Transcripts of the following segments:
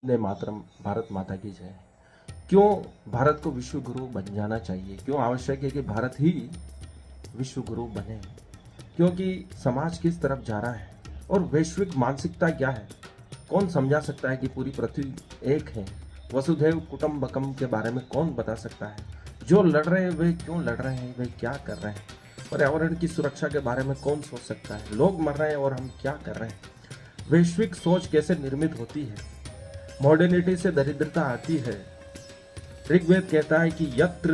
वंदे मातरम। भारत माता की जय। क्यों भारत को विश्व गुरु बन जाना चाहिए? क्यों आवश्यक है कि भारत ही विश्व गुरु बने? क्योंकि समाज किस तरफ जा रहा है और वैश्विक मानसिकता क्या है? कौन समझा सकता है कि पूरी पृथ्वी एक है? वसुधैव कुटुंबकम के बारे में कौन बता सकता है? जो लड़ रहे हैं वे क्यों लड़ रहे हैं, वे क्या कर रहे हैं? पर्यावरण की सुरक्षा के बारे में कौन सोच सकता है? लोग मर रहे हैं और हम क्या कर रहे हैं? वैश्विक सोच कैसे निर्मित होती है? मॉडर्निटी से दरिद्रता आती है। ऋग्वेद कहता है कि यत्र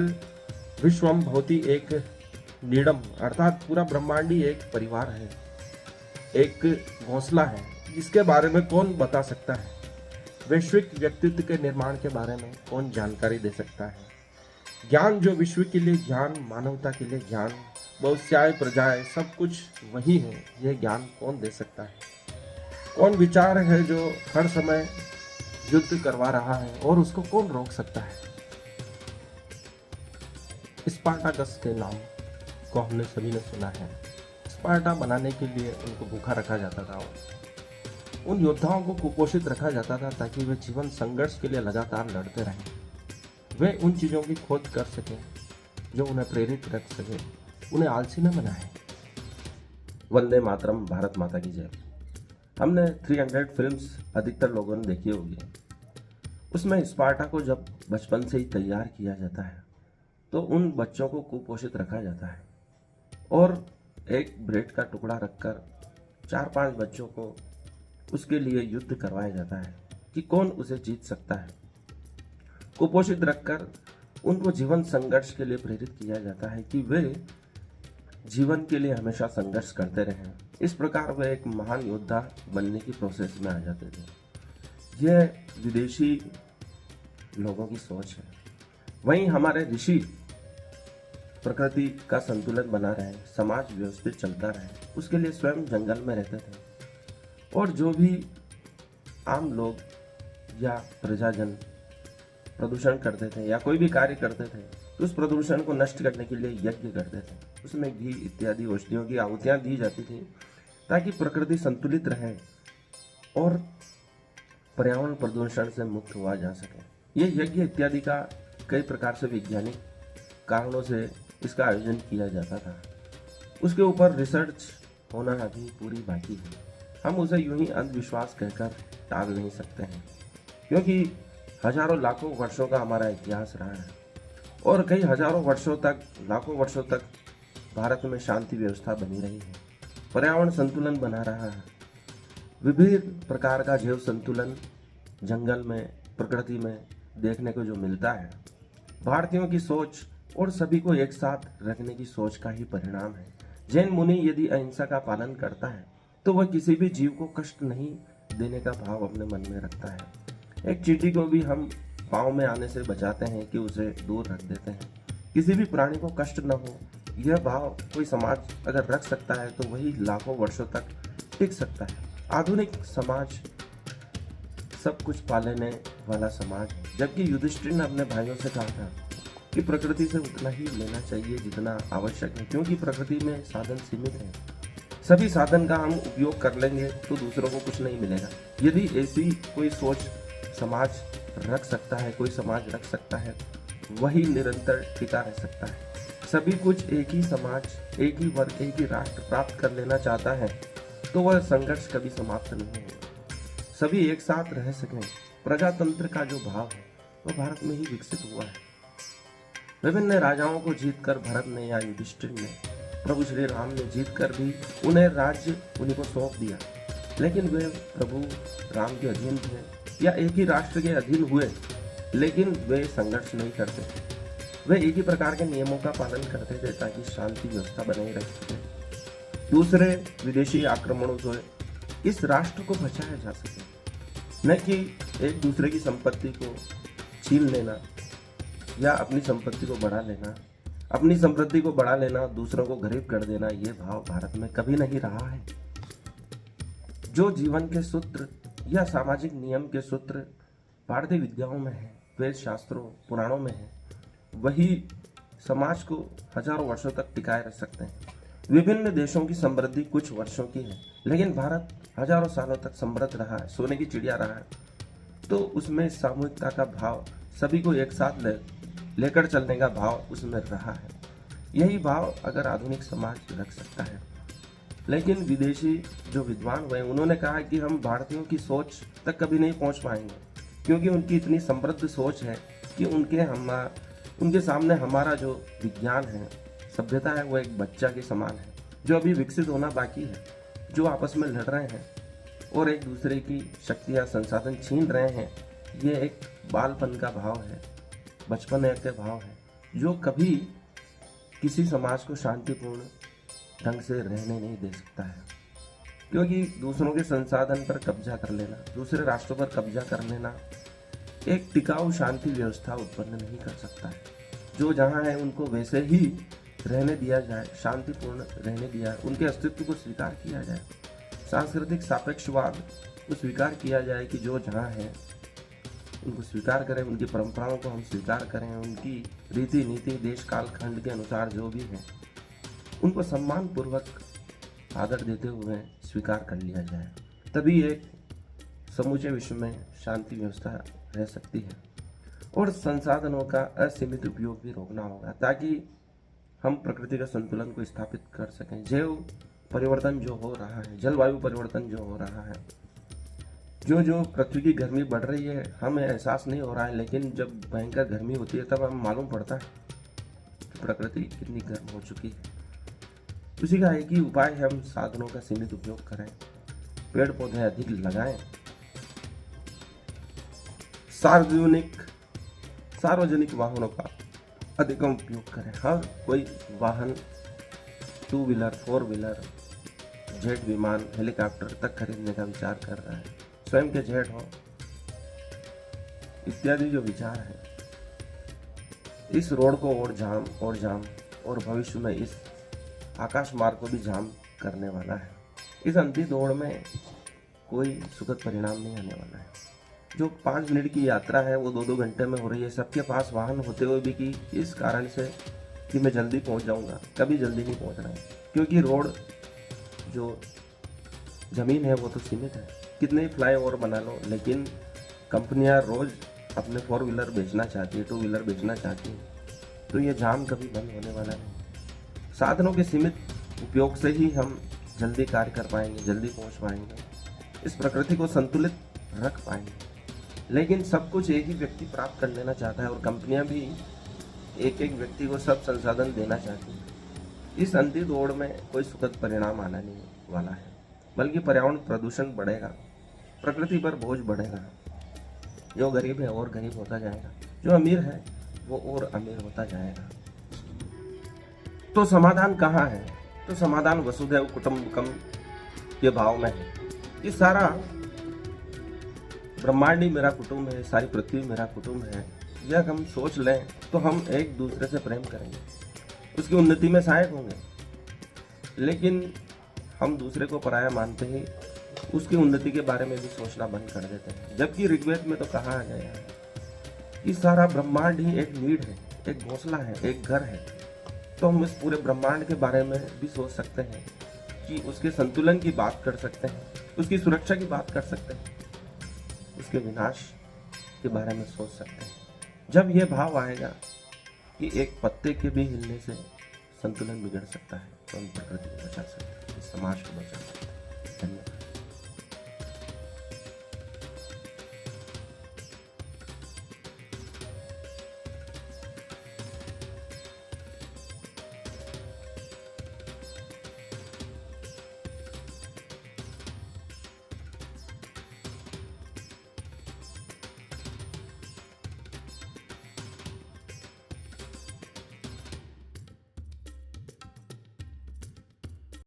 विश्वम भवति एक नीडम, अर्थात पूरा ब्रह्मांड ही एक परिवार है, एक घोंसला है। इसके बारे में कौन बता सकता है? वैश्विक व्यक्तित्व के निर्माण के बारे में कौन जानकारी दे सकता है? ज्ञान जो विश्व के लिए ज्ञान, मानवता के लिए ज्ञान, बहुस्याय प्रजाएं, सब कुछ वही है। यह ज्ञान कौन दे सकता है? कौन विचार है जो हर समय युद्ध करवा रहा है और उसको कौन रोक सकता है? स्पार्टाकस के नाम को हमने सभी ने सुना है। स्पार्टा बनाने के लिए उनको भूखा रखा जाता था। उन योद्धाओं को कुपोषित रखा जाता था ताकि वे जीवन संघर्ष के लिए लगातार लड़ते रहें। वे उन चीज़ों की खोज कर सकें जो उन्हें प्रेरित रख सके, उन्हें आलसी न बनाए। वंदे मातरम। भारत माता की जय। हमने 300 फिल्म्स अधिकतर लोगों ने देखी होगी। उसमें स्पार्टा को जब बचपन से ही तैयार किया जाता है तो उन बच्चों को कुपोषित रखा जाता है और एक ब्रेड का टुकड़ा रखकर 4-5 बच्चों को उसके लिए युद्ध करवाया जाता है कि कौन उसे जीत सकता है। कुपोषित रखकर उनको जीवन संघर्ष के लिए प्रेरित किया जाता है कि वे जीवन के लिए हमेशा संघर्ष करते रहें। इस प्रकार वे एक महान योद्धा बनने की प्रोसेस में आ जाते थे। यह विदेशी लोगों की सोच है। वहीं हमारे ऋषि प्रकृति का संतुलन बना रहे, समाज व्यवस्थित चलता रहे, उसके लिए स्वयं जंगल में रहते थे और जो भी आम लोग या प्रजाजन प्रदूषण करते थे या कोई भी कार्य करते थे तो उस प्रदूषण को नष्ट करने के लिए यज्ञ करते थे। उसमें घी इत्यादि औषधियों की आहुतियाँ दी जाती थी ताकि प्रकृति संतुलित रहे और पर्यावरण प्रदूषण से मुक्त हुआ जा सके। ये यज्ञ इत्यादि का कई प्रकार से वैज्ञानिक कारणों से इसका आयोजन किया जाता था। उसके ऊपर रिसर्च होना अभी पूरी बाकी है। हम उसे यूं ही अंधविश्वास कहकर टाल नहीं सकते हैं क्योंकि हजारों लाखों वर्षों का हमारा इतिहास रहा है और कई हजारों वर्षों तक, लाखों वर्षों तक भारत में शांति व्यवस्था बनी रही है, पर्यावरण संतुलन बना रहा है। विभिन्न प्रकार का जैव संतुलन जंगल में, प्रकृति में देखने को जो मिलता है, भारतीयों की सोच और सभी को एक साथ रखने की सोच का ही परिणाम है। जैन मुनि यदि अहिंसा का पालन करता है तो वह किसी भी जीव को कष्ट नहीं देने का भाव अपने मन में रखता है। एक चींटी को भी हम पाँव में आने से बचाते हैं कि उसे दूर रख देते हैं। किसी भी प्राणी को कष्ट न हो, यह भाव कोई समाज अगर रख सकता है तो वही लाखों वर्षों तक टिक सकता है। आधुनिक समाज सब कुछ पालने वाला समाज है, जबकि युधिष्ठिर ने अपने भाइयों से कहा था कि प्रकृति से उतना ही लेना चाहिए जितना आवश्यक है, क्योंकि प्रकृति में साधन सीमित है। सभी साधन का हम उपयोग कर लेंगे तो दूसरों को कुछ नहीं मिलेगा। यदि ऐसी कोई सोच समाज रख सकता है, कोई समाज रख सकता है, वही निरंतर टिका रह सकता है। सभी कुछ एक ही समाज, एक ही वर्ग, एक ही राष्ट्र प्राप्त कर लेना चाहता है तो वह संघर्ष कभी समाप्त नहीं होगा। सभी एक साथ रह सकें, प्रजातंत्र का जो भाव है वह भारत में ही विकसित हुआ है। विभिन्न राजाओं को जीतकर भरत ने या युधिष्ठिर ने, प्रभु श्री राम ने जीतकर भी उन्हें राज्य उन्हीं को सौंप दिया, लेकिन वे प्रभु राम के अधीन थे या एक ही राष्ट्र के अधीन हुए, लेकिन वे संघर्ष नहीं करते। वे एक ही प्रकार के नियमों का पालन करते थे ताकि शांति व्यवस्था बनाई रह सके, दूसरे विदेशी आक्रमणों से इस राष्ट्र को बचाया जा सके, न कि एक दूसरे की संपत्ति को छीन लेना या अपनी संपत्ति को बढ़ा लेना। अपनी संपत्ति को बढ़ा लेना, दूसरों को गरीब कर देना, ये भाव भारत में कभी नहीं रहा है। जो जीवन के सूत्र या सामाजिक नियम के सूत्र भारतीय विद्याओं में है, वेद शास्त्रों, पुराणों में है, वही समाज को हजारों वर्षों तक टिकाए रख सकते हैं। विभिन्न देशों की समृद्धि कुछ वर्षों की है, लेकिन भारत हजारों सालों तक समृद्ध रहा है, सोने की चिड़िया रहा है। तो उसमें सामूहिकता का भाव, सभी को एक साथ लेकर चलने का भाव उसमें रहा है। यही भाव अगर आधुनिक समाज रख सकता है। लेकिन विदेशी जो विद्वान हुए उन्होंने कहा कि हम भारतीयों की सोच तक कभी नहीं पहुंच पाएंगे, क्योंकि उनकी इतनी समृद्ध सोच है कि उनके सामने हमारा जो विज्ञान है, सभ्यता है, वो एक बच्चा के समान है जो अभी विकसित होना बाकी है, जो आपस में लड़ रहे हैं और एक दूसरे की शक्तियाँ संसाधन छीन रहे हैं। ये एक बालपन का भाव है, बचपन के भाव है, जो कभी किसी समाज को शांतिपूर्ण ढंग से रहने नहीं दे सकता है। क्योंकि दूसरों के संसाधन पर कब्जा कर लेना, दूसरे राष्ट्रों पर कब्जा कर लेना एक टिकाऊ शांति व्यवस्था उत्पन्न नहीं कर सकता है। जो जहाँ है उनको वैसे ही रहने दिया जाए, शांतिपूर्ण रहने दिया, उनके अस्तित्व को स्वीकार किया जाए। सांस्कृतिक सापेक्षवाद को स्वीकार किया जाए कि जो जहाँ है उनको स्वीकार करें, उनकी परंपराओं को हम स्वीकार करें, उनकी रीति नीति देश काल खंड के अनुसार जो भी है उनको सम्मान पूर्वक आदर देते हुए स्वीकार कर लिया जाए। तभी एक समूचे विश्व में शांति व्यवस्था रह सकती है। और संसाधनों का असीमित उपयोग भी रोकना होगा ताकि हम प्रकृति का संतुलन को स्थापित कर सकें। जैव परिवर्तन जो हो रहा है, जलवायु परिवर्तन जो हो रहा है, जो पृथ्वी की गर्मी बढ़ रही है, हमें एहसास नहीं हो रहा है, लेकिन जब भयंकर गर्मी होती है तब हमें मालूम पड़ता है कि प्रकृति कितनी गर्म हो चुकी है। उसी का एक ही उपाय है, हम साधनों का सीमित उपयोग करें, पेड़ पौधे अधिक लगाएं, सार्वजनिक वाहनों का अधिकतम उपयोग करें। हर कोई वाहन 2 व्हीलर 4 व्हीलर जेट विमान हेलीकॉप्टर तक खरीदने का विचार कर रहा है, स्वयं के जेट हो इत्यादि जो विचार है। इस रोड को और जाम और भविष्य में इस आकाश मार्ग को भी जाम करने वाला है। इस अंधी दौड़ में कोई सुखद परिणाम नहीं आने वाला है। जो 5 मिनट की यात्रा है वो 2-2 घंटे में हो रही है, सबके पास वाहन होते हुए भी कि इस कारण से कि मैं जल्दी पहुंच जाऊंगा, कभी जल्दी नहीं पहुंच रहा है। क्योंकि रोड जो ज़मीन है वो तो सीमित है, कितने ही फ्लाईओवर बना लो, लेकिन कंपनियां रोज़ अपने 4 व्हीलर बेचना चाहती है, 2 व्हीलर बेचना चाहती है, तो ये जाम कभी बंद होने वाला नहीं। साधनों के सीमित उपयोग से ही हम जल्दी कार्य कर पाएंगे, जल्दी पहुंच पाएंगे, इस प्रकृति को संतुलित रख पाएंगे। लेकिन सब कुछ एक ही व्यक्ति प्राप्त कर लेना चाहता है और कंपनियां भी एक एक व्यक्ति को सब संसाधन देना चाहती है। इस अंधी दौड़ में कोई सुखद परिणाम आना नहीं वाला है, बल्कि पर्यावरण प्रदूषण बढ़ेगा, प्रकृति पर बोझ बढ़ेगा। जो गरीब है और गरीब होता जाएगा, जो अमीर है वो और अमीर होता जाएगा। तो समाधान कहाँ है? तो समाधान वसुधैव कुटुंबकम के भाव में है। ये सारा ब्रह्मांड ही मेरा कुटुंब है, सारी पृथ्वी मेरा कुटुंब है, यह हम सोच लें तो हम एक दूसरे से प्रेम करेंगे, उसकी उन्नति में सहायक होंगे। लेकिन हम दूसरे को पराया मानते ही उसकी उन्नति के बारे में भी सोचना बंद कर देते हैं। जबकि ऋग्वेद में तो कहा गया है कि सारा ब्रह्मांड ही एक नीड है, एक घोंसला है, एक घर है। तो हम इस पूरे ब्रह्मांड के बारे में भी सोच सकते हैं कि उसके संतुलन की बात कर सकते हैं, उसकी सुरक्षा की बात कर सकते हैं, उसके विनाश के बारे में सोच सकते हैं। जब यह भाव आएगा कि एक पत्ते के भी हिलने से संतुलन बिगड़ सकता है, तो हम प्रकृति को बचा सकते हैं, इस समाज को बचा सकते हैं। धन्यवाद।